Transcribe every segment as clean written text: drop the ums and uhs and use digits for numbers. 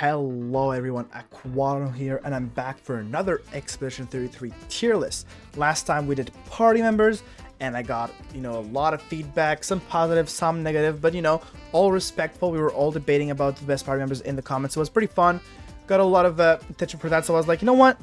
Hello everyone, Acwano here, and I'm back for another Expedition 33 tier list. Last time we did party members, and I got, a lot of feedback, some positive, some negative, but all respectful. We were all debating about the best party members in the comments, so it was pretty fun. Got a lot of attention for that, so I was like, you know what?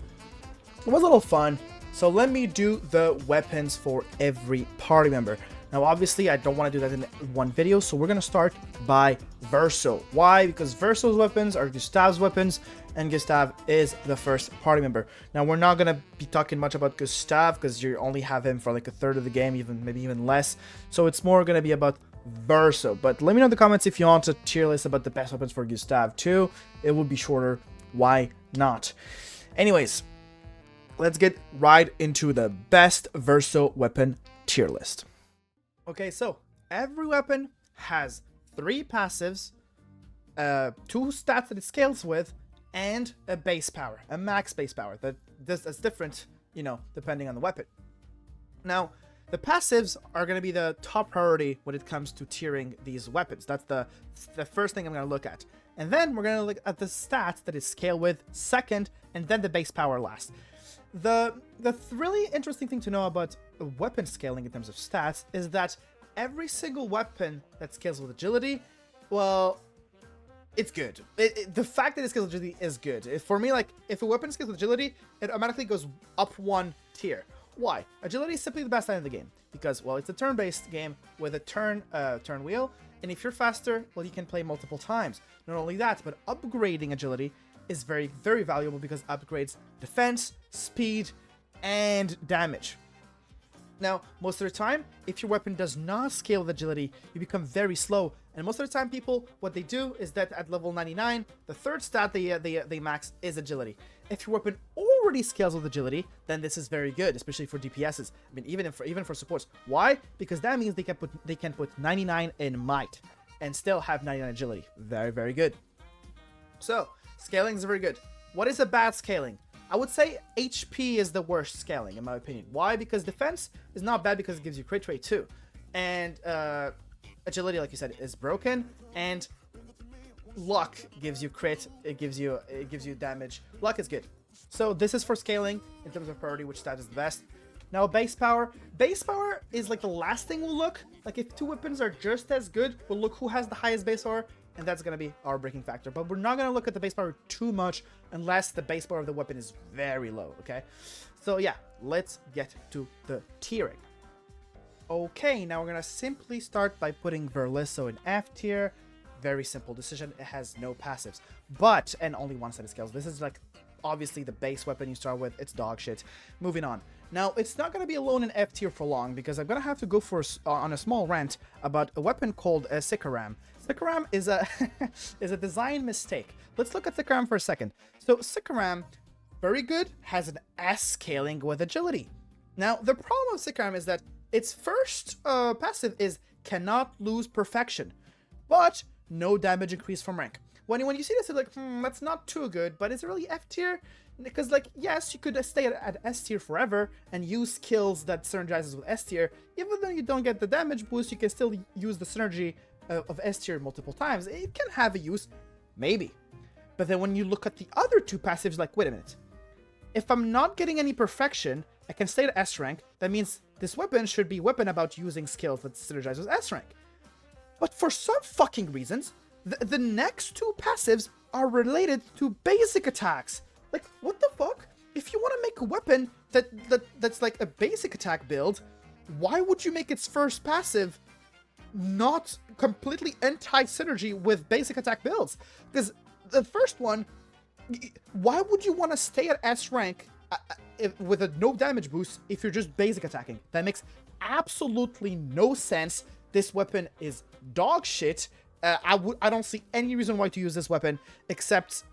It was a little fun, so let me do the weapons for every party member. Now, obviously, I don't want to do that in one video, so we're going to start by Verso. Why? Because Verso's weapons are Gustav's weapons, and Gustav is the first party member. Now, we're not going to be talking much about Gustav, because you only have him for like a third of the game, maybe even less. So it's more going to be about Verso. But let me know in the comments if you want a tier list about the best weapons for Gustav too. It will be shorter. Why not? Anyways, let's get right into the best Verso weapon tier list. Okay, so every weapon has 3 passives, 2 stats that it scales with, and a base power, a max base power. That's different, depending on the weapon. Now, the passives are going to be the top priority when it comes to tiering these weapons. That's the first thing I'm going to look at. And then we're going to look at the stats that it scale with second, and then the base power last. The really interesting thing to know about weapon scaling in terms of stats is that every single weapon that scales with agility, well, it's good. The fact that it scales with agility is good. For me, like, if a weapon scales with agility, it automatically goes up 1 tier. Why? Agility is simply the best item in the game because, well, it's a turn-based game with a turn wheel, and if you're faster, well, you can play multiple times. Not only that, but upgrading agility is very, very valuable because it upgrades defense, speed, and damage. Now, most of the time, if your weapon does not scale with agility, you become very slow. And most of the time, people, what they do is that at level 99, the third stat they max is agility. If your weapon already scales with agility, then this is very good, especially for DPSs. I mean, even for supports. Why? Because that means they can put 99 in might and still have 99 agility. Very, very good. So, scaling is very good. What is a bad scaling? I would say HP is the worst scaling, in my opinion. Why? Because defense is not bad because it gives you crit rate too. And agility, like you said, is broken. And luck gives you crit. It gives you damage. Luck is good. So this is for scaling in terms of priority, which stat is the best. Now, base power. Base power is like the last thing we'll look. Like if 2 weapons are just as good, we'll look who has the highest base power. And that's going to be our breaking factor. But we're not going to look at the base power too much unless the base power of the weapon is very low, okay? So yeah, let's get to the tiering. Okay, now we're going to simply start by putting Verso in F tier. Very simple decision. It has no passives. But, and only 1 set of scales. This is like, obviously the base weapon you start with. It's dog shit. Moving on. Now, it's not going to be alone in F tier for long because I'm going to have to go on a small rant about a weapon called Sakaram. Sakaram is a is a design mistake. Let's look at Sakaram for a second. So Sakaram, very good, has an S scaling with agility. Now, the problem with Sakaram is that its first passive is cannot lose perfection, but no damage increase from rank. When you see this, it's like, that's not too good, but is it really F tier? Because, like, yes, you could stay at S tier forever and use skills that synergizes with S tier. Even though you don't get the damage boost, you can still use the synergy of S tier multiple times. It can have a use, maybe. But then when you look at the other 2 passives, like, wait a minute. If I'm not getting any perfection, I can stay at S rank. That means this weapon should be weapon about using skills that synergize with S rank. But for some fucking reasons, the next 2 passives are related to basic attacks. Like, what the fuck? If you want to make a weapon that's like a basic attack build, why would you make its first passive not completely anti-synergy with basic attack builds? Because the first one, why would you want to stay at S rank with a no damage boost if you're just basic attacking? That makes absolutely no sense. This weapon is dog shit. I don't see any reason why to use this weapon except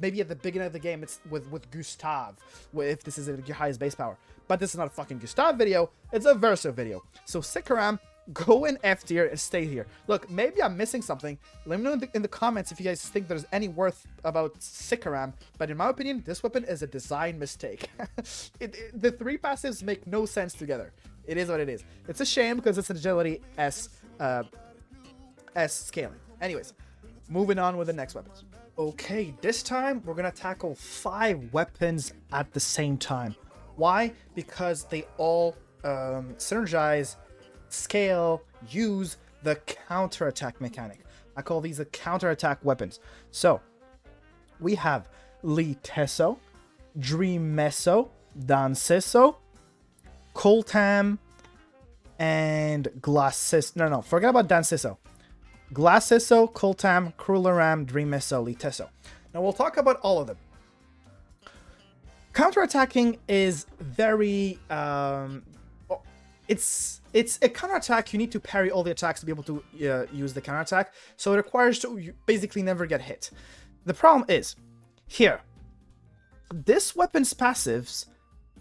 maybe at the beginning of the game it's with Gustav, if this is your highest base power. But this is not a fucking Gustav video, it's a Verso video. So Sakaram, go in F tier and stay here. Look, maybe I'm missing something. Let me know in the comments if you guys think there's any worth about Sakaram. But in my opinion, this weapon is a design mistake. The 3 passives make no sense together. It is what it is. It's a shame because it's an agility S scaling. Anyways, moving on with the next weapons. Okay, this time we're gonna tackle 5 weapons at the same time. Why? Because they all synergize, scale, use the counterattack mechanic. I call these the counterattack weapons. So, we have Liteso, Dreameso, Danseso, Gaulteram, and Glasses. No, forget about Danseso. Glasseso, Gaulteram, Counterattack, Dreameso, Liteso. Now we'll talk about all of them. Counterattacking is very it's a counterattack. You need to parry all the attacks to be able to use the counterattack, so it requires to basically never get hit. The problem is here, this weapon's passives,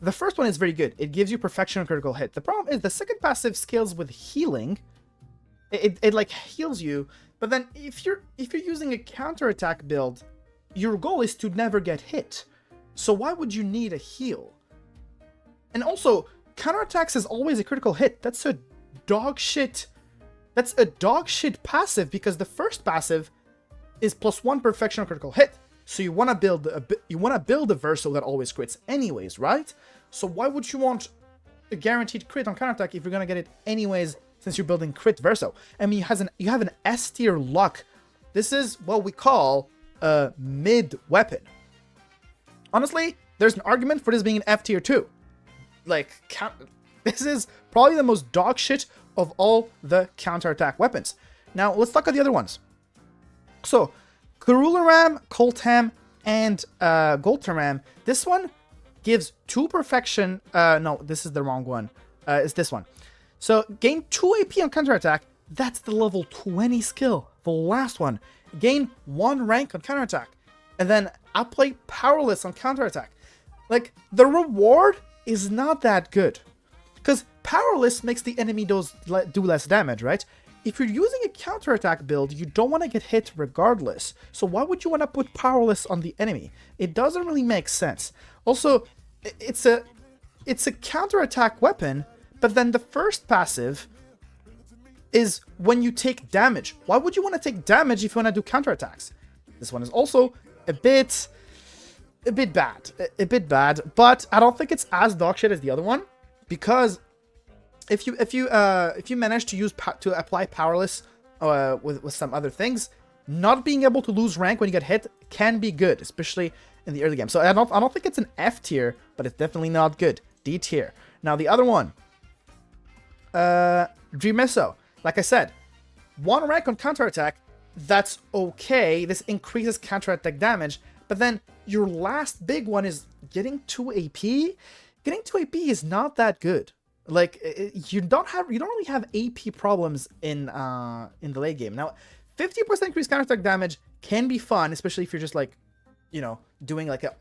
the first one is very good. It gives you perfection on critical hit. The problem is the second passive scales with healing. It like heals you, but then if you're using a counterattack build, your goal is to never get hit. So why would you need a heal? And also, counterattacks is always a critical hit. That's a dog shit. That's a dog shit passive because the first passive is +1 perfection on critical hit. So you want to build a Verso that always crits anyways, right? So why would you want a guaranteed crit on counterattack if you're gonna get it anyways? Since you're building crit Verso. I mean, you have an S tier luck. This is what we call a mid weapon. Honestly, there's an argument for this being an F tier too. Like, this is probably the most dog shit of all the counterattack weapons. Now, let's look at the other ones. So, Counterattack, Gaulteram, and Gaulteram. This one gives 2 perfection. No, this is the wrong one. It's this one. So, gain 2 AP on counterattack. That's the level 20 skill. The last one. Gain 1 rank on counterattack. And then apply powerless on counterattack. Like, the reward is not that good. Because powerless makes the enemy do less damage, right? If you're using a counterattack build, you don't want to get hit regardless. So why would you want to put powerless on the enemy? It doesn't really make sense. Also, it's a counterattack weapon, but then the first passive is when you take damage. Why would you want to take damage if you want to do counterattacks? This one is also a bit bad, but I don't think it's as dogshit as the other one, because if you manage to apply powerless with some other things, not being able to lose rank when you get hit can be good, especially in the early game. So I don't think it's an F tier, but it's definitely not good. D tier. Now the other one, Dreameso. Like I said, 1 rank on counterattack, that's okay. This increases counterattack damage, but then your last big one is getting 2 AP. Getting 2 AP is not that good. Like, you don't really have AP problems in the late game. Now, 50% increased counterattack damage can be fun, especially if you're just like, you know, doing like a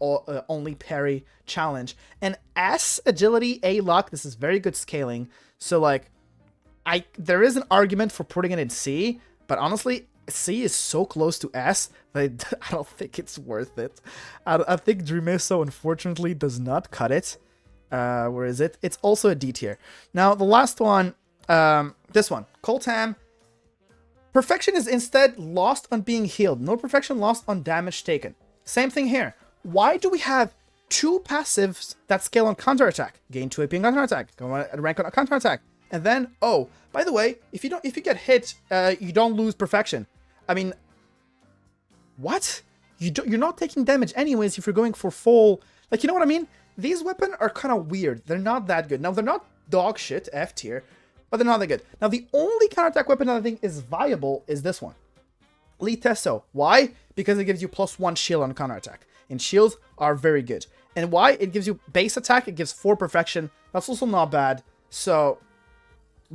only parry challenge. And S agility, A luck, this is very good scaling. So like, there is an argument for putting it in C, but honestly, C is so close to S that I don't think it's worth it. I think Dreameso unfortunately does not cut it. Where is it? It's also a D tier. Now the last one, this one, Gaulteram. Perfection is instead lost on being healed. No perfection lost on damage taken. Same thing here. Why do we have 2 passives that scale on counterattack? Gain 2 AP on counterattack. Go on rank on counterattack. And then, oh, by the way, if you get hit, you don't lose perfection. I mean, what? You're not taking damage anyways if you're going for full. Like, you know what I mean? These weapons are kind of weird. They're not that good. Now, they're not dog shit, F tier, but they're not that good. Now, the only counterattack weapon that I think is viable is this one. Liteso. Why? Because it gives you +1 shield on counterattack. And shields are very good. And why? It gives you base attack. It gives 4 perfection. That's also not bad. So,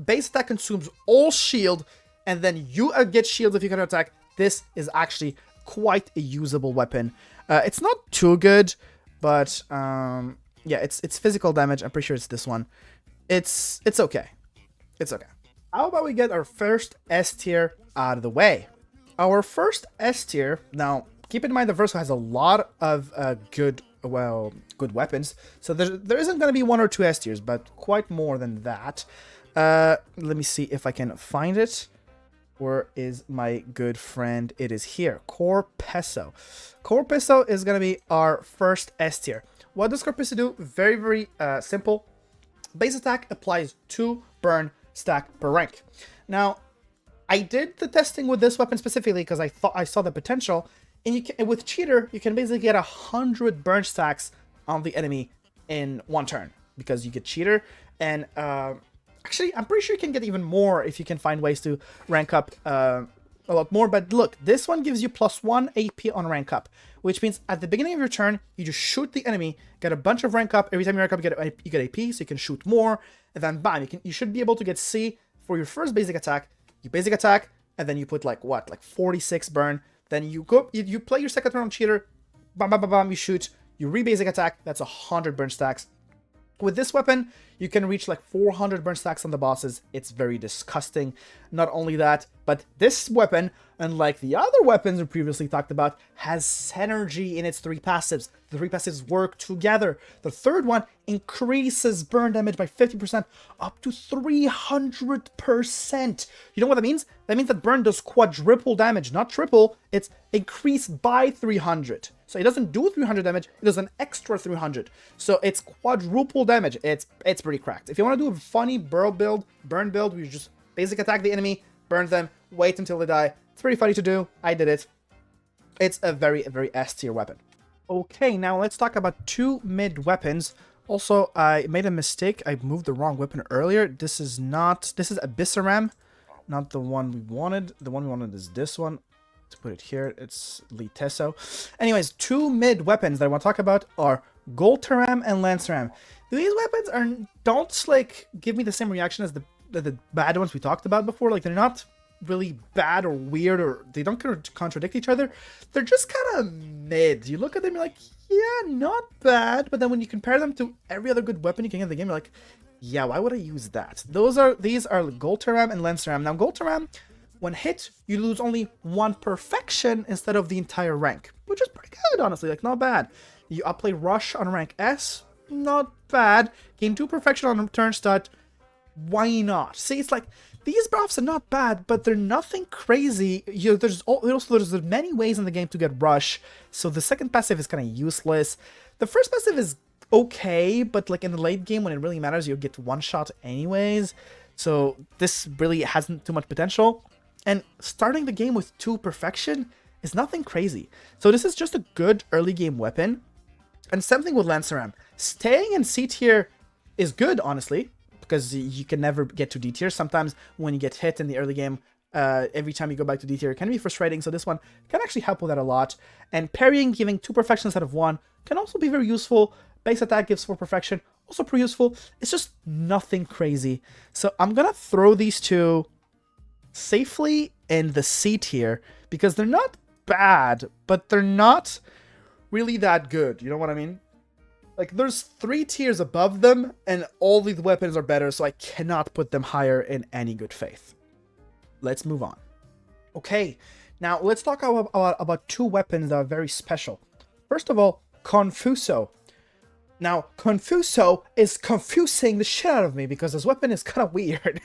base attack consumes all shield, and then you get shield if you counterattack. This is actually quite a usable weapon. It's not too good, but yeah, it's physical damage. I'm pretty sure it's this one. It's okay. It's okay. How about we get our first S tier out of the way? Our first S tier. Now, keep in mind the Verso has a lot of good weapons, so there isn't going to be 1 or 2 S tiers, but quite more than that. Let me see if I can find it. Where is my good friend? It is here. Corpeso. Corpeso is going to be our first S tier. What does Corpeso do? Very, very simple. Base attack applies 2 burn stack per rank. Now, I did the testing with this weapon specifically because I thought I saw the potential. And you can, with Cheater, you can basically get 100 burn stacks on the enemy in 1 turn because you get Cheater. And actually, I'm pretty sure you can get even more if you can find ways to rank up a lot more. But look, this one gives you +1 AP on rank up, which means at the beginning of your turn, you just shoot the enemy, get a bunch of rank up. Every time you rank up, you get AP, so you can shoot more. And then bam, you should be able to get C for your first basic attack. You basic attack, and then you put like 46 burn. Then you go, you play your second turn on Cheater, bam, bam, bam, bam, you shoot, you re-basic attack, that's 100 burn stacks. With this weapon, you can reach like 400 burn stacks on the bosses. It's very disgusting. Not only that, but this weapon, unlike the other weapons we previously talked about, has synergy in its 3 passives. The 3 passives work together. The third one increases burn damage by 50% up to 300%. You know what that means? That means that burn does quadruple damage, not triple. It's increased by 300. So it doesn't do 300 damage, it does an extra 300. So it's quadruple damage. It's pretty cracked. If you want to do a funny burn build, where you just basic attack the enemy, burn them, wait until they die. It's pretty funny to do. I did it. It's a very, very S tier weapon. Okay, now let's talk about 2 mid weapons. Also, I made a mistake. I moved the wrong weapon earlier. This is Abysseram, not the one we wanted. The one we wanted is this one. To put it here, it's Liteso. Anyways, 2 mid weapons that I want to talk about are Gaulteram and Lanceram. These weapons don't like give me the same reaction as the bad ones we talked about before. Like, they're not really bad or weird, or they don't contradict each other. They're just kind of mid. You look at them, you're like, yeah, not bad. But then when you compare them to every other good weapon you can get in the game, you're like, yeah, why would I use that? These are Gaulteram and Lanceram. Now, Gaulteram, when hit, you lose only 1 perfection instead of the entire rank, which is pretty good, honestly, like, not bad. You upplay Rush on rank S, not bad. Gain 2 perfection on turn start, why not? See, it's like, these buffs are not bad, but they're nothing crazy. There's many ways in the game to get Rush, so the second passive is kind of useless. The first passive is okay, but like in the late game when it really matters, you'll get 1-shot anyways, so this really hasn't too much potential. And starting the game with 2 perfection is nothing crazy. So this is just a good early game weapon. And same thing with Lanceram. Staying in C tier is good, honestly, because you can never get to D tier. Sometimes when you get hit in the early game, every time you go back to D tier, it can be frustrating. So this one can actually help with that a lot. And parrying, giving 2 perfections instead of 1, can also be very useful. Base attack gives 4 perfection, also pretty useful. It's just nothing crazy. So I'm going to throw these 2 safely in the C tier because they're not bad, but they're not really that good. You know what I mean? Like, there's 3 tiers above them, and all these weapons are better, so I cannot put them higher in any good faith. Let's move on. Okay, now let's talk about 2 weapons that are very special. First of all, Confuso. Now, Confuso is confusing the shit out of me because this weapon is kind of weird.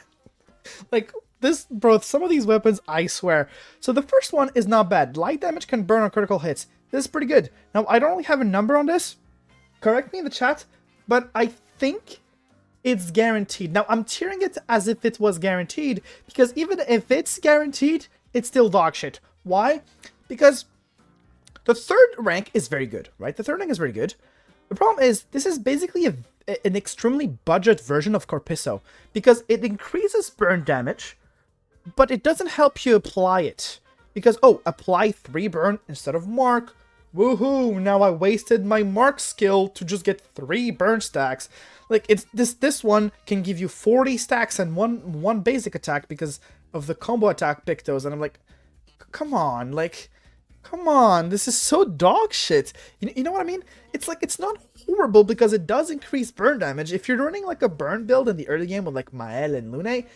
Like, some of these weapons, I swear. So the first one is not bad. Light damage can burn on critical hits. This is pretty good. Now, I don't really have a number on this. Correct me in the chat, but I think it's guaranteed. Now, I'm tiering it as if it was guaranteed, because even if it's guaranteed, it's still dog shit. Why? Because the 3rd rank is very good, right? The 3rd rank is very good. The problem is, this is basically an extremely budget version of Corpeso, because it increases burn damage, but it doesn't help you apply it. Because, oh, apply 3 burn instead of mark. Woohoo! Now I wasted my mark skill to just get 3 burn stacks. Like, it's this one can give you 40 stacks and one basic attack because of the combo attack Pictos, and I'm like, come on, like, come on, this is so dog shit. You know what I mean? It's like, it's not horrible because it does increase burn damage. If you're running like a burn build in the early game with like Mael and Lune,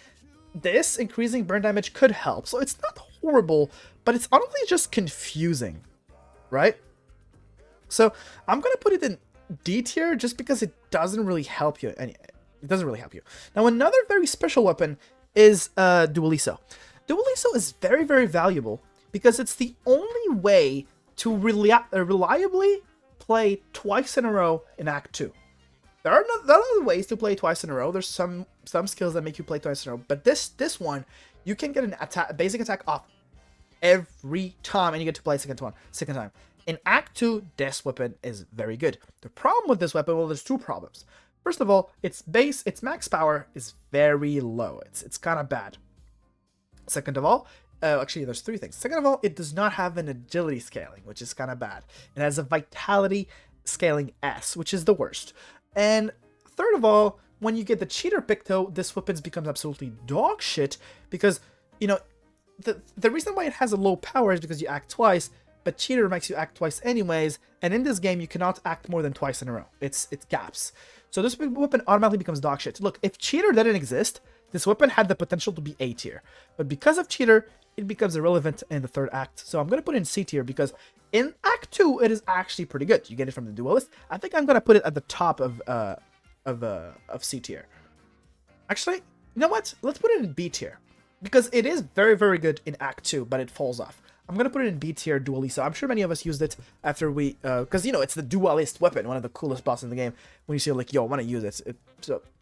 this increasing burn damage could help. So it's not horrible, but it's honestly just confusing, right? So I'm gonna put it in D tier just because it doesn't really help you. It doesn't really help you. Now, another very special weapon is Dualiso. Dualiso is very, very valuable because it's the only way to reliably play twice in a row in Act 2. There are other ways to play twice in a row. There's some skills that make you play twice in a row, but this one, you can get a basic attack off every time, and you get to play second time. In Act 2, this weapon is very good. The problem with this weapon, well, there's two problems. First of all, its max power is very low. It's kind of bad. Second of all, actually, there's three things. Second of all, it does not have an agility scaling, which is kind of bad. It has a vitality scaling S, which is the worst. And third of all, when you get the cheater Picto, this weapon becomes absolutely dog shit because, you know, the reason why it has a low power is because you act twice, but cheater makes you act twice anyways, and in this game you cannot act more than twice in a row. It's gaps. So this weapon automatically becomes dog shit. Look, if cheater didn't exist, this weapon had the potential to be A tier, but because of cheater, it becomes irrelevant in the third act. So I'm gonna put it in C tier because in Act 2 it is actually pretty good. You get it from the Duelist. I think I'm gonna put it at the top of C tier. Actually, you know what? Let's put it in B tier because it is very, very good in Act 2, but it falls off. I'm gonna put it in B tier Dualiso. I'm sure many of us used it after we, because you know it's the Dualist weapon, one of the coolest bosses in the game. When you see like, yo, I want to use it.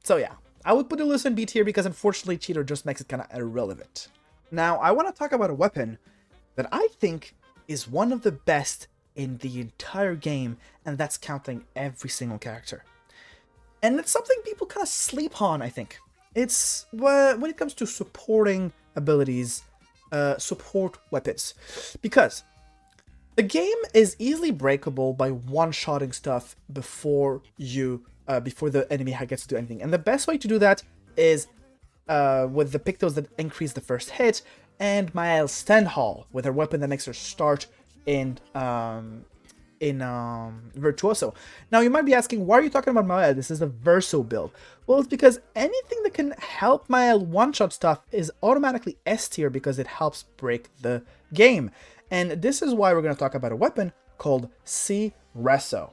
So yeah, I would put Dualiso in B tier because unfortunately cheater just makes it kind of irrelevant. Now I want to talk about a weapon that I think is one of the best in the entire game, and that's counting every single character. And it's something people kind of sleep on, I think. It's when it comes to supporting abilities, support weapons, because the game is easily breakable by one-shotting stuff before the enemy gets to do anything. And the best way to do that is with the Pictos that increase the first hit, and Mael Stenhall with her weapon that makes her start in Virtuoso. Now you might be asking, why are you talking about Mael? This is a Verso build. Well, it's because anything that can help Mael one-shot stuff is automatically S tier because it helps break the game. And this is why we're going to talk about a weapon called Sireso.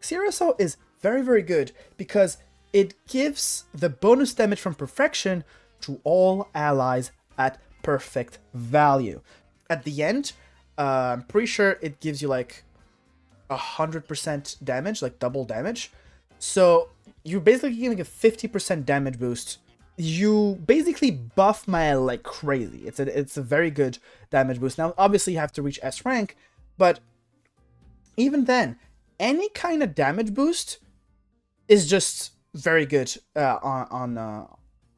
Sireso is very, very good because it gives the bonus damage from perfection to all allies at perfect value. At the end, I'm pretty sure it gives you like 100% damage, like double damage. So you're basically giving a 50% damage boost. You basically buff Mael like crazy. It's a very good damage boost. Now, obviously, you have to reach S rank, but even then, any kind of damage boost is just very good on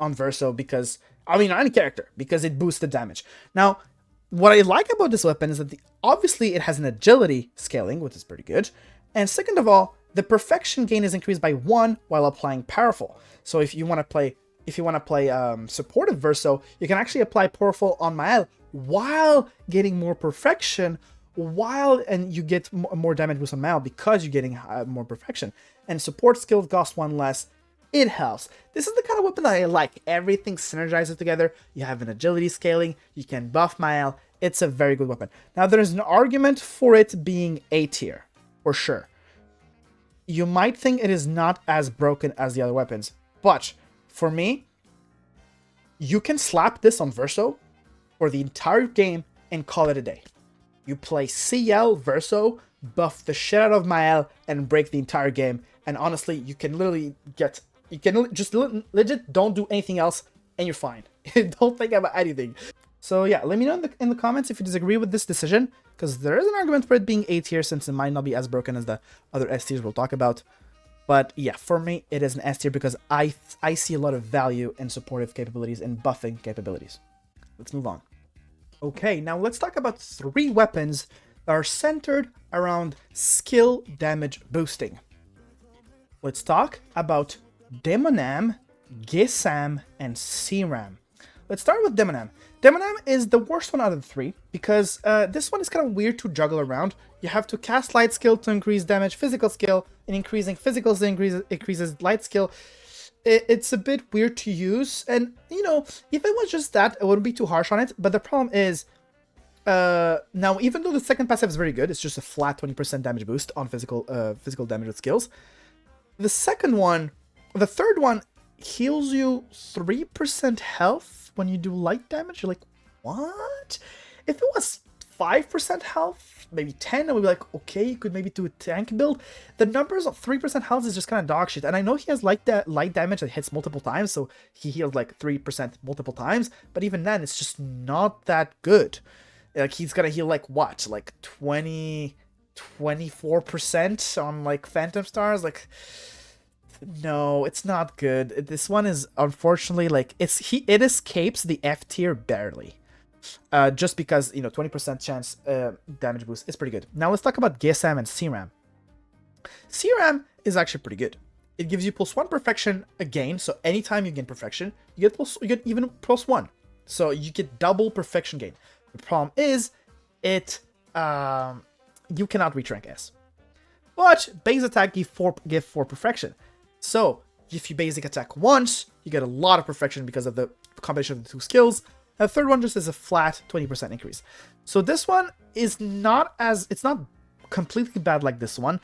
Verso because, I mean, on any character, because it boosts the damage. Now, what I like about this weapon is that obviously it has an agility scaling, which is pretty good. And second of all, the perfection gain is increased by 1 while applying powerful. So if you want to play supportive Verso, you can actually apply powerful on Mael while getting more perfection, and you get more damage boost on Mael because you're getting more perfection. And support skill costs 1 less. It helps. This is the kind of weapon that I like. Everything synergizes together. You have an agility scaling. You can buff Mael. It's a very good weapon. Now, there's an argument for it being A tier, for sure. You might think it is not as broken as the other weapons, but for me, you can slap this on Verso for the entire game and call it a day. You play CL Verso, buff the shit out of Mael, and break the entire game. And honestly, you can just legit don't do anything else, and you're fine. Don't think about anything. So yeah, let me know in the comments if you disagree with this decision, because there is an argument for it being A tier since it might not be as broken as the other S tiers we'll talk about. But yeah, for me, it is an S tier because I see a lot of value in supportive capabilities and buffing capabilities. Let's move on. Okay, now let's talk about 3 weapons that are centered around skill damage boosting. Let's talk about Demonam, Gesam, and Seeram. Let's start with Demonam. Demonam is the worst one out of the 3 because this one is kind of weird to juggle around. You have to cast light skill to increase damage, physical skill, and increasing physical skill increases light skill. It's a bit weird to use, and you know, if it was just that, it wouldn't be too harsh on it. But the problem is, now even though the second passive is very good, it's just a flat 20% damage boost on physical damage with skills. The third one heals you 3% health when you do light damage. You're like, what? If it was 5% health, maybe 10, I would be like, okay, you could maybe do a tank build. The numbers of 3% health is just kind of dog shit. And I know he has light damage that hits multiple times, so he heals like 3% multiple times, but even then, it's just not that good. Like, he's gonna heal like what? Like 24% on like Phantom Stars? Like, no, it's not good. This one is unfortunately like it escapes the F tier barely. Just because, you know, 20% chance damage boost is pretty good. Now let's talk about Gesam and Seeram. Seeram is actually pretty good. It gives you +1 perfection again, so anytime you gain perfection, you get even +1. So you get double perfection gain. The problem is, you cannot reach rank S. But base attack give 4 perfection. So if you basic attack once, you get a lot of perfection because of the combination of the two skills. The third one just is a flat 20% increase. So this one is not it's not completely bad like this one,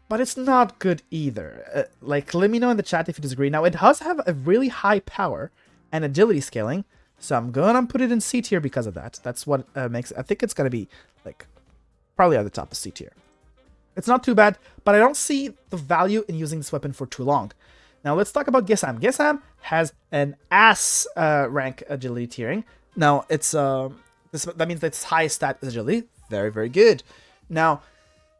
but it's not good either. Like, let me know in the chat if you disagree. Now, it does have a really high power and agility scaling, so I'm gonna put it in C tier because of that. That's what makes it. I think it's gonna be, like, probably at the top of C tier. It's not too bad, but I don't see the value in using this weapon for too long. Now, let's talk about Gesam. Gesam has an ass rank agility tiering. Now, it's that means its highest stat is agility. Very, very good. Now,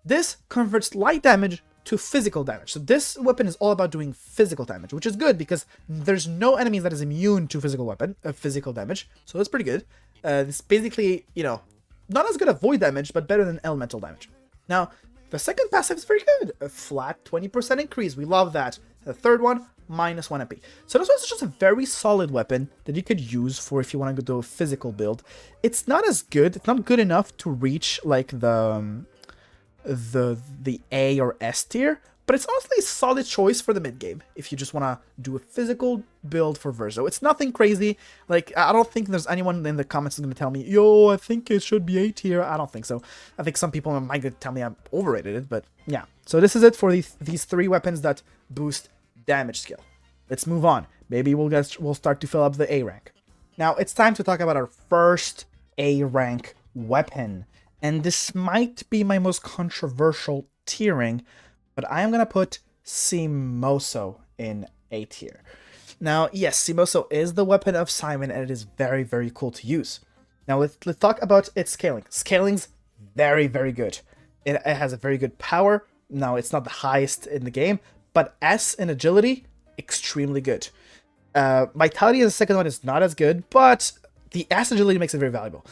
this converts light damage to physical damage. So this weapon is all about doing physical damage, which is good because there's no enemies that is immune to physical damage. So that's pretty good. It's basically, you know, not as good as void damage, but better than elemental damage. Now, the second passive is very good. A flat 20% increase. We love that. The third one, -1 MP. So this one's just a very solid weapon that you could use for if you want to do a physical build. It's not as good. It's not good enough to reach like the A or S tier, but it's honestly a solid choice for the mid game if you just want to do a physical build for Verso. It's nothing crazy. Like, I don't think there's anyone in the comments who's going to tell me, yo, I think it should be A tier. I don't think so. I think some people might tell me I'm overrated it, but yeah. So this is it for these 3 weapons that boost damage skill. Let's move on. Maybe we'll start to fill up the A rank. Now it's time to talk about our first A rank weapon. And this might be my most controversial tiering, but I am going to put Simoso in A tier. Now, yes, Simoso is the weapon of Simon, and it is very, very cool to use. Now, let's talk about its scaling. Scaling's very, very good. It has a very good power. Now, it's not the highest in the game, but S in agility, extremely good. Vitality as the second one is not as good, but the S agility makes it very valuable.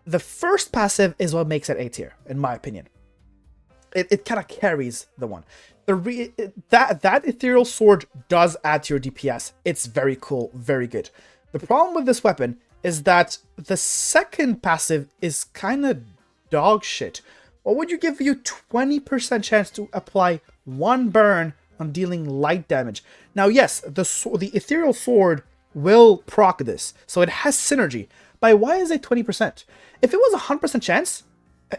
The first passive is what makes it A tier, in my opinion. It kind of carries the one. That ethereal sword does add to your DPS. It's very cool, very good. The problem with this weapon is that the second passive is kind of dog shit. What would you give you 20% chance to apply 1 burn on dealing light damage? Now, yes, the ethereal sword will proc this, so it has synergy. But why is it 20%? If it was a 100% chance,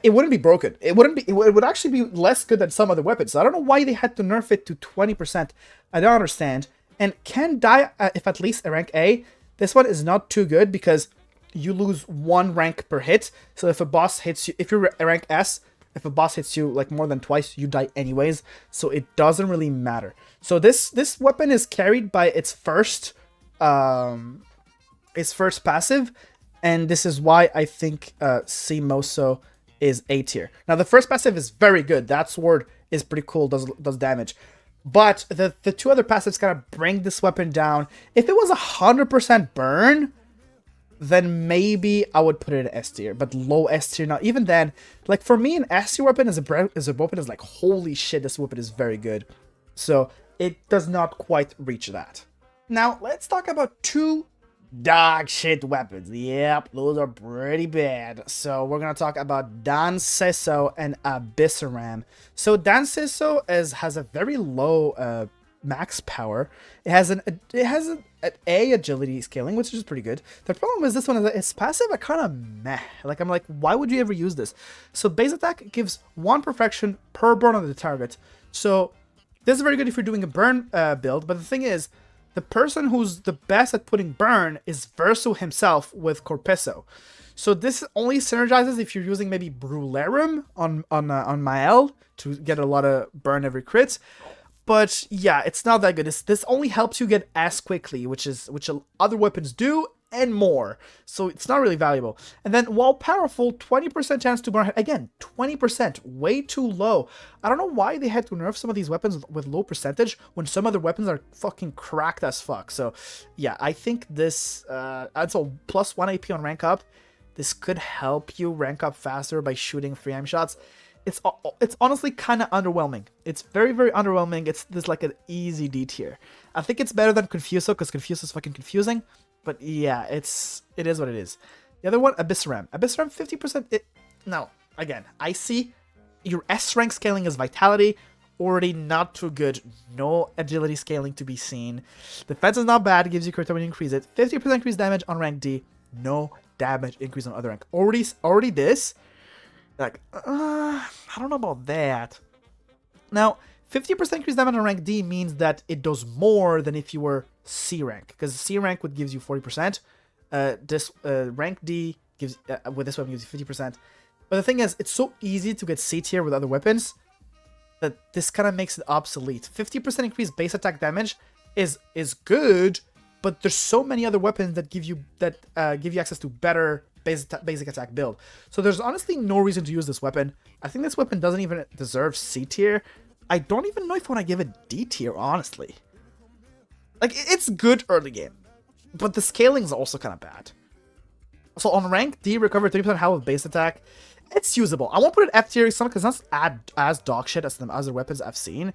it wouldn't be broken. It would actually be less good than some other weapons. So I don't know why they had to nerf it to 20%. I don't understand. And can die if at least a rank A. This one is not too good because you lose 1 rank per hit. So if a boss hits you, if you're a rank S, if a boss hits you like more than twice, you die anyways. So it doesn't really matter. So this weapon is carried by its first passive, and this is why I think Simoso is A tier. Now the first passive is very good. That sword is pretty cool, does damage. But the 2 other passives kind of bring this weapon down. If it was 100% burn, then maybe I would put it in S tier, but low S tier now. Even then, like for me, an S tier weapon as a weapon is like, holy shit, this weapon is very good. So it does not quite reach that. Now let's talk about 2 dog shit weapons. Yep, those are pretty bad. So we're gonna talk about Danseso and Abysseram. So Danseso has a very low max power. It has an A agility scaling, which is pretty good. The problem is this one is that its passive are kind of meh. Like, I'm like, why would you ever use this? So base attack gives 1 perfection per burn on the target. So this is very good if you're doing a burn build. But the thing is, the person who's the best at putting burn is Verso himself with Corpeso. So this only synergizes if you're using maybe Brularum on Mael to get a lot of burn every crit. But yeah, it's not that good. This only helps you get S quickly, which other weapons do, and more. So it's not really valuable. And then while powerful, 20% chance to burn. Again, 20%, way too low. I don't know why they had to nerf some of these weapons with low percentage when some other weapons are fucking cracked as fuck. So yeah, I think this adds a plus 1 AP on rank up. This could help you rank up faster by shooting 3 aim shots. It's honestly kind of underwhelming. It's very, very underwhelming. It's this like an easy D tier. I think it's better than Confuso because Confuso is fucking confusing. But yeah, it is what it is. The other one, Abysseram. Abysseram 50%. Now, again, I see your S rank scaling is Vitality. Already not too good. No agility scaling to be seen. Defense is not bad. It gives you crit when you increase it. 50% increased damage on rank D. No damage increase on other rank. Already this. Like, I don't know about that. Now, 50% increased damage on rank D means that it does more than if you were C rank, because C rank would gives you 40%. This rank D gives with this weapon gives you 50%. But the thing is, it's so easy to get C tier with other weapons that this kind of makes it obsolete. 50% increased base attack damage is good, but there's so many other weapons that give you access to better basic attack build. So there's honestly no reason to use this weapon. I think this weapon doesn't even deserve C tier. I don't even know if I want to give it D tier, honestly. Like, it's good early game, but the scaling is also kind of bad. So on rank D, recover 30% health with base attack. It's usable. I won't put it F tier because it's not as dog shit as the other weapons I've seen.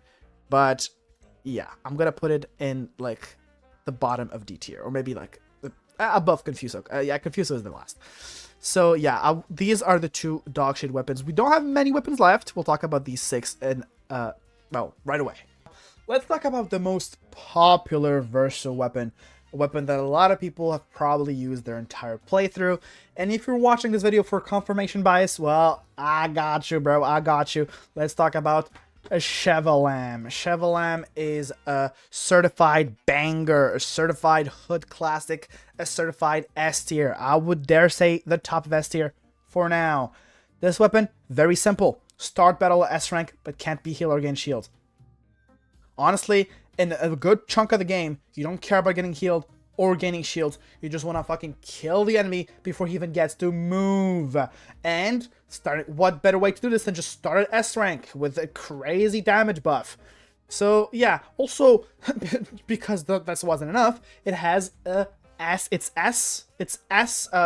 But yeah, I'm gonna put it in like the bottom of D tier, or maybe like above Confuso. Yeah, Confuso is the last. So yeah, these are the 2 dog shit weapons. We don't have many weapons left. We'll talk about these 6 and well, right away. Let's talk about the most popular Verso weapon. A weapon that a lot of people have probably used their entire playthrough. And if you're watching this video for confirmation bias, well, I got you, bro. I got you. Let's talk about a Chevalam. Chevalam is a certified banger, a certified hood classic, a certified S tier. I would dare say the top of S tier for now. This weapon, very simple. Start battle at S rank, but can't be healed or gain shield. Honestly, in a good chunk of the game, you don't care about getting healed or gaining shields. You just want to fucking kill the enemy before he even gets to move. And what better way to do this than just start at S rank with a crazy damage buff. So yeah, also because that wasn't enough, it has a its S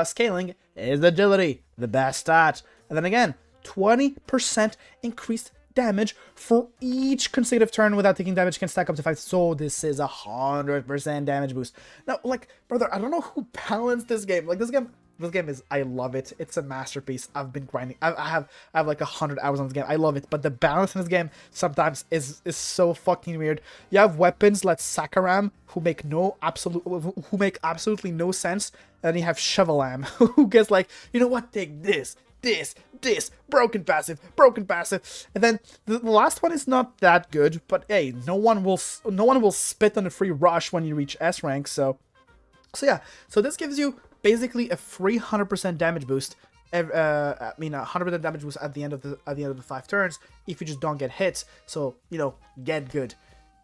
scaling is agility, the best stat. And then again, 20% increased damage for each consecutive turn without taking damage can stack up to 5. So this is 100% damage boost. Now, like, brother, I don't know who balanced this game. Like, this game is, I love it. It's a masterpiece. I've been grinding. I have like 100 hours on this game. I love it. But the balance in this game sometimes is so fucking weird. You have weapons like Sakaram who make absolutely no sense. And then you have Chevalam who gets like, you know what, take this, broken passive, and then the last one is not that good, but hey, no one will spit on a free rush when you reach S rank, so yeah, so this gives you basically a free 100% damage boost, 100% damage boost at the end of the 5 turns if you just don't get hit. So, you know, get good.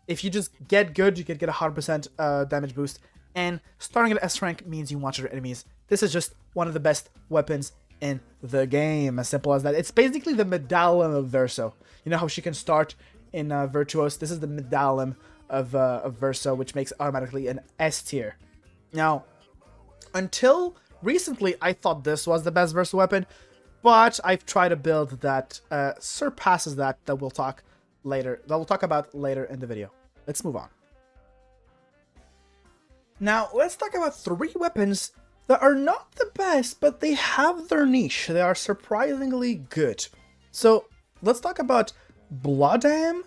If you just get good, you can get a 100% damage boost, and starting at S rank means you watch your enemies. This is just one of the best weapons in the game, as simple as that. It's basically the medallion of Verso. You know how she can start in Virtuos? This is the medallion of Verso, which makes automatically an S tier. Now, until recently, I thought this was the best Verso weapon, but I've tried a build that surpasses that we'll talk about later in the video. Let's move on. Now, let's talk about 3 weapons that are not the best, but they have their niche. They are surprisingly good. So let's talk about Blodam,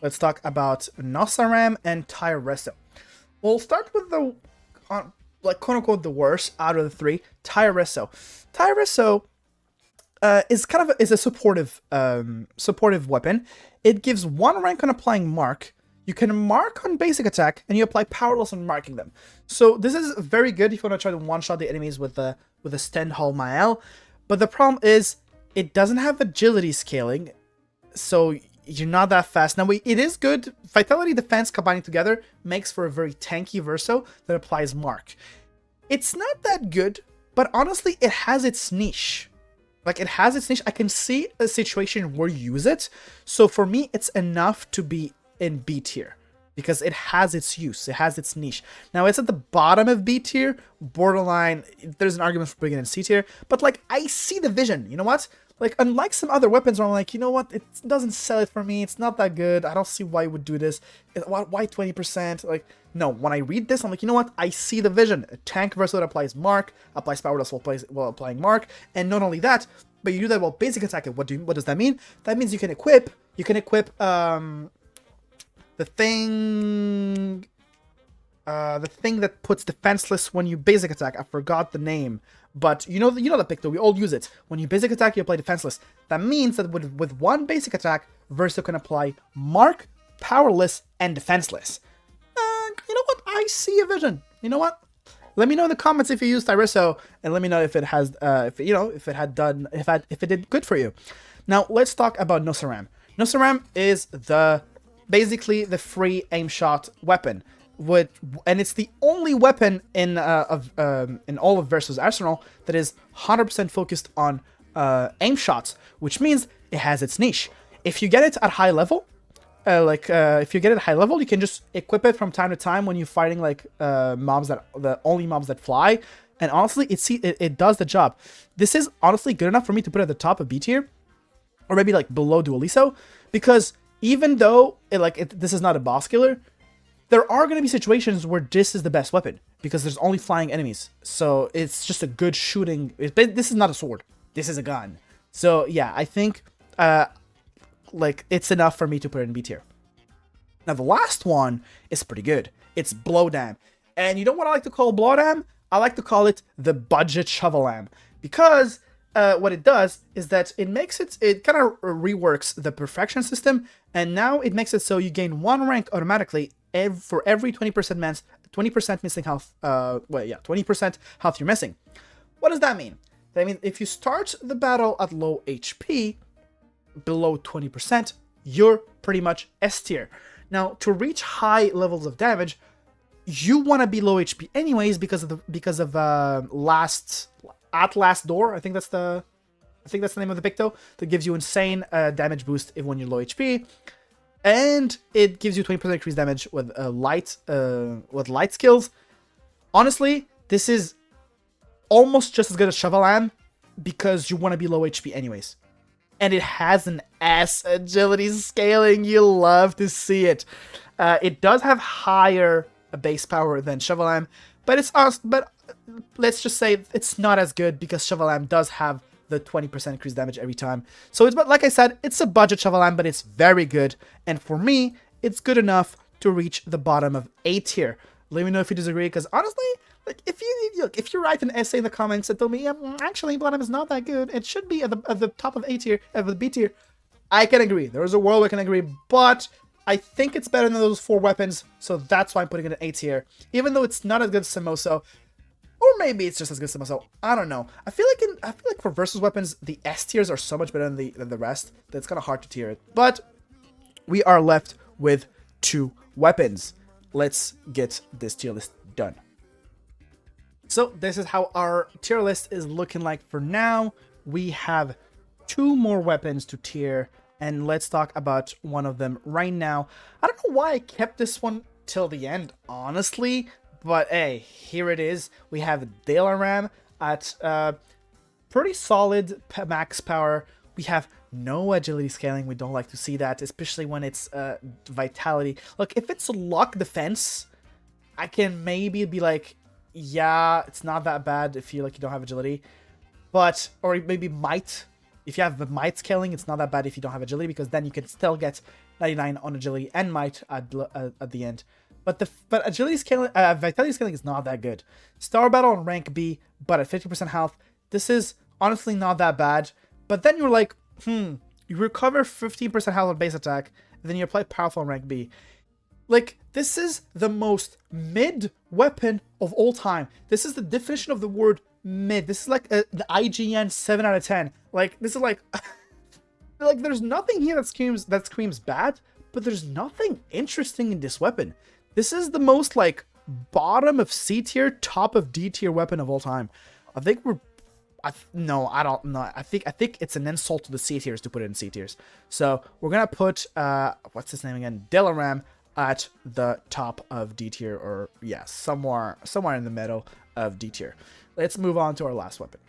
let's talk about Nosaram, and Tirezo. We'll start with the, like, quote-unquote, the worst out of the 3, Tirezo. Tirezo is a supportive weapon. It gives 1 rank on applying mark. You can mark on basic attack, and you apply powerless on marking them. So this is very good if you want to try to one-shot the enemies with with a Stenhall Mael, but the problem is it doesn't have agility scaling, so you're not that fast. Now, it is good. Vitality, Defense combining together makes for a very tanky Verso that applies Mark. It's not that good, but honestly, it has its niche. Like, it has its niche. I can see a situation where you use it. So for me, it's enough to be in B tier because it has its use. It has its niche. Now, it's at the bottom of B tier, borderline. There's an argument for putting it in C tier, but like, I see the vision. You know what? Like, unlike some other weapons where I'm like, you know what, it doesn't sell it for me, it's not that good, I don't see why you would do this, why 20%? Like, no, when I read this, I'm like, you know what, I see the vision. A tank Verso that applies Mark, applies Power Dust while applying Mark, and not only that, but you do that while basic attacking. What does that mean? That means you can equip the thing that puts defenseless when you basic attack. I forgot the name. But you know the pick though, we all use it. When you basic attack, you apply defenseless. That means that with one basic attack, Verso can apply Mark, Powerless, and Defenseless. You know what? I see a vision. You know what? Let me know in the comments if you used Tyreso, and let me know if it has, if it did good for you. Now let's talk about Nosaram. Nosaram is basically the free aim shot weapon. And it's the only weapon in all of Verso's arsenal that is 100% focused on aim shots, which means it has its niche. If you get it at high level, you can just equip it from time to time when you're fighting like the only mobs that fly. And honestly, it does the job. This is honestly good enough for me to put it at the top of B tier, or maybe like below Dualiso, because even though this is not a boss killer, there are going to be situations where this is the best weapon because there's only flying enemies. So it's just a good shooting. This is not a sword. This is a gun. So yeah, I think it's enough for me to put it in B tier. Now the last one is pretty good. It's Blodam. And you know what I like to call Blodam? I like to call it the budget Chevalam, because what it does is that it kind of reworks the perfection system, and now it makes it so you gain 1 rank automatically for every 20% missing health. 20% health you're missing. What does that mean? That means if you start the battle at low HP, below 20%, you're pretty much S tier. Now, to reach high levels of damage, you want to be low HP anyways because of last door. I think that's the name of the Picto that gives you insane damage boost when you're low HP. And it gives you 20% increased damage with light skills. Honestly, this is almost just as good as Chevalam because you want to be low HP anyways. And it has an S agility scaling. You love to see it. It does have higher base power than Chevalam, but let's just say it's not as good because Chevalam does have the 20% increased damage every time. So but like I said, it's a budget Chevalam, but it's very good. And for me, it's good enough to reach the bottom of A tier. Let me know if you disagree, because honestly, like if you write an essay in the comments and tell me, actually, Blodam is not that good, it should be at the top of A tier, of the B tier, I can agree. There is a world where I can agree, but I think it's better than those 4 weapons, so that's why I'm putting it in A tier. Even though it's not as good as Simoso, or maybe it's just as good as Simoso. I don't know. I feel like for versus weapons, the S tiers are so much better than the rest that it's kind of hard to tier it. But we are left with 2 weapons. Let's get this tier list done. So this is how our tier list is looking like for now. We have 2 more weapons to tier, and let's talk about one of them right now. I don't know why I kept this one till the end, honestly. But hey, here it is. We have Delaram at pretty solid max power. We have no agility scaling. We don't like to see that, especially when it's vitality. Look, if it's luck defense, I can maybe be like, yeah, it's not that bad if you don't have agility. But, or maybe might. If you have the might scaling, it's not that bad if you don't have agility, because then you can still get 99 on agility and might at the end. But agility scaling, vitality scaling is not that good. Star Battle on rank B, but at 50% health, this is honestly not that bad. But then you're like, you recover 15% health on base attack, then you apply powerful on rank B. Like, this is the most mid weapon of all time. This is the definition of the word mid. This is like the IGN 7 out of 10. Like, this is like, like there's nothing here that screams bad, but there's nothing interesting in this weapon. This is the most like bottom of C tier, top of D tier weapon of all time. I think we're, no, I don't know. I think it's an insult to the C tiers to put it in C tiers. So we're gonna put what's his name again? Delaram at the top of D tier, or yeah, somewhere in the middle of D tier. Let's move on to our last weapon.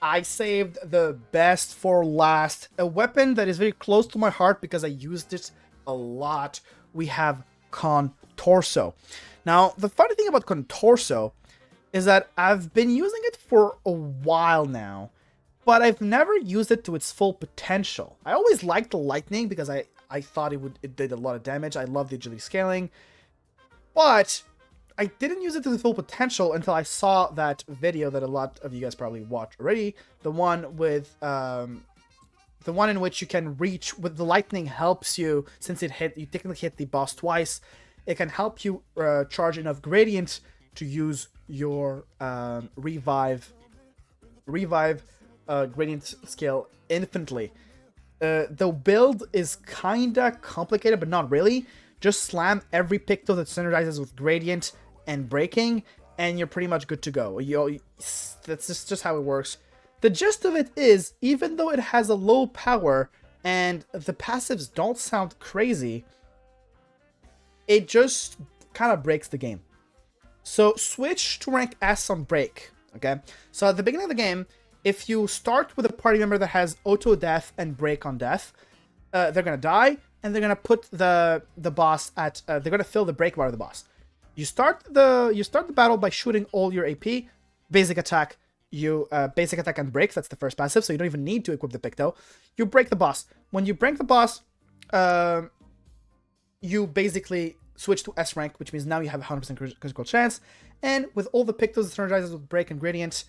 I saved the best for last. A weapon that is very close to my heart because I used it a lot. We have Contorso. Now, the funny thing about Contorso is that I've been using it for a while now, but I've never used it to its full potential. I always liked the lightning because I thought it did a lot of damage. I love the agility scaling, but I didn't use it to the full potential until I saw that video that a lot of you guys probably watched already. The one with the one in which you can reach with the lightning helps you, since you technically hit the boss twice. It can help you charge enough gradient to use your revive gradient skill infinitely. The build is kinda complicated, but not really. Just slam every picto that synergizes with gradient and breaking, and you're pretty much good to go. That's just how it works. The gist of it is, even though it has a low power and the passives don't sound crazy, it just kind of breaks the game. So switch to rank S on break, okay? So at the beginning of the game, if you start with a party member that has auto death and break on death, they're gonna die, and they're gonna put the boss at they're gonna fill the break bar of the boss. You start the battle by shooting all your AP, basic attack. You basic attack and break. That's the first passive, so you don't even need to equip the picto. You break the boss. When you break the boss, you basically switch to S rank, which means now you have 100% critical chance. And with all the pictos that synergizes with break and gradient,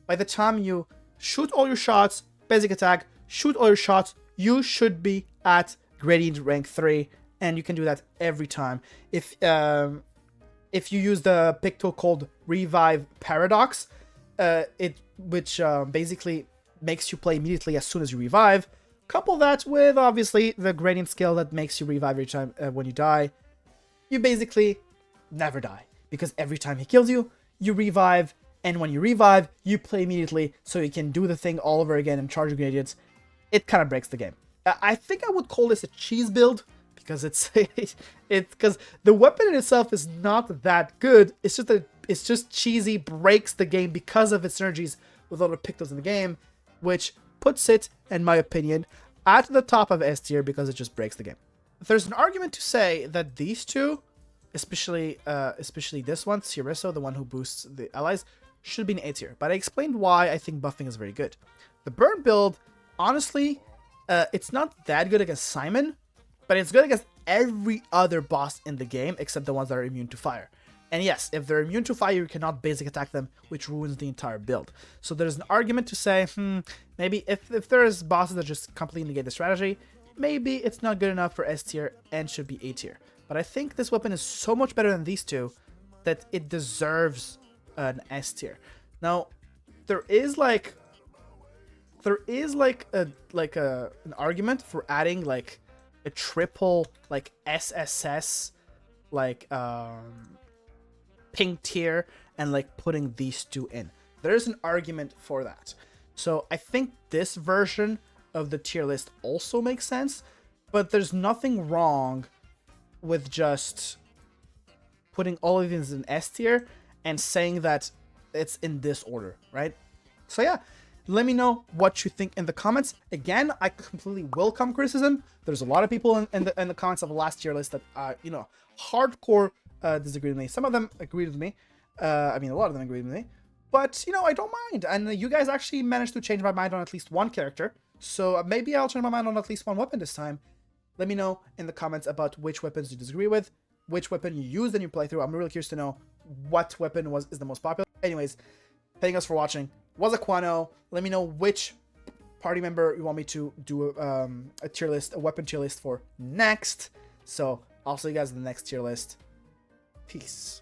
by the time you shoot all your shots, basic attack, shoot all your shots, you should be at gradient rank 3, and you can do that every time. If you use the picto called Revive Paradox, which basically makes you play immediately as soon as you revive, couple that with obviously the gradient skill that makes you revive every time when you die, you basically never die, because every time he kills you, you revive, and when you revive, you play immediately, so you can do the thing all over again and charge your gradients. It kind of breaks the game. I think I would call this a cheese build, because it's because the weapon in itself is not that good. It's just that it's just cheesy, breaks the game because of its synergies with all the pictos in the game, which puts it, in my opinion, at the top of S tier because it just breaks the game. There's an argument to say that these two, especially this one, Sireso, the one who boosts the allies, should be in A tier. But I explained why I think buffing is very good. The burn build, honestly, it's not that good against Simon, but it's good against every other boss in the game except the ones that are immune to fire. And yes, if they're immune to fire, you cannot basic attack them, which ruins the entire build. So there's an argument to say, maybe if there's bosses that just completely negate the strategy, maybe it's not good enough for S tier and should be A tier. But I think this weapon is so much better than these two that it deserves an S tier. Now, there is an argument for adding like a triple like SSS like pink tier and like putting these two in. There's an argument for that. So I think this version of the tier list also makes sense, but there's nothing wrong with just putting all of these in S tier and saying that it's in this order, right? So yeah, let me know what you think in the comments. Again, I completely welcome criticism. There's a lot of people in the comments of the last tier list that hardcore disagreed with me. Some of them agreed with me. I mean, a lot of them agreed with me. But, I don't mind. And you guys actually managed to change my mind on at least one character. So maybe I'll change my mind on at least one weapon this time. Let me know in the comments about which weapons you disagree with, which weapon you used in your playthrough. I'm really curious to know what weapon is the most popular. Anyways, thank us for watching. Was acwano. Let me know which party member you want me to do a tier list, a weapon tier list for next. So I'll see you guys in the next tier list. Peace.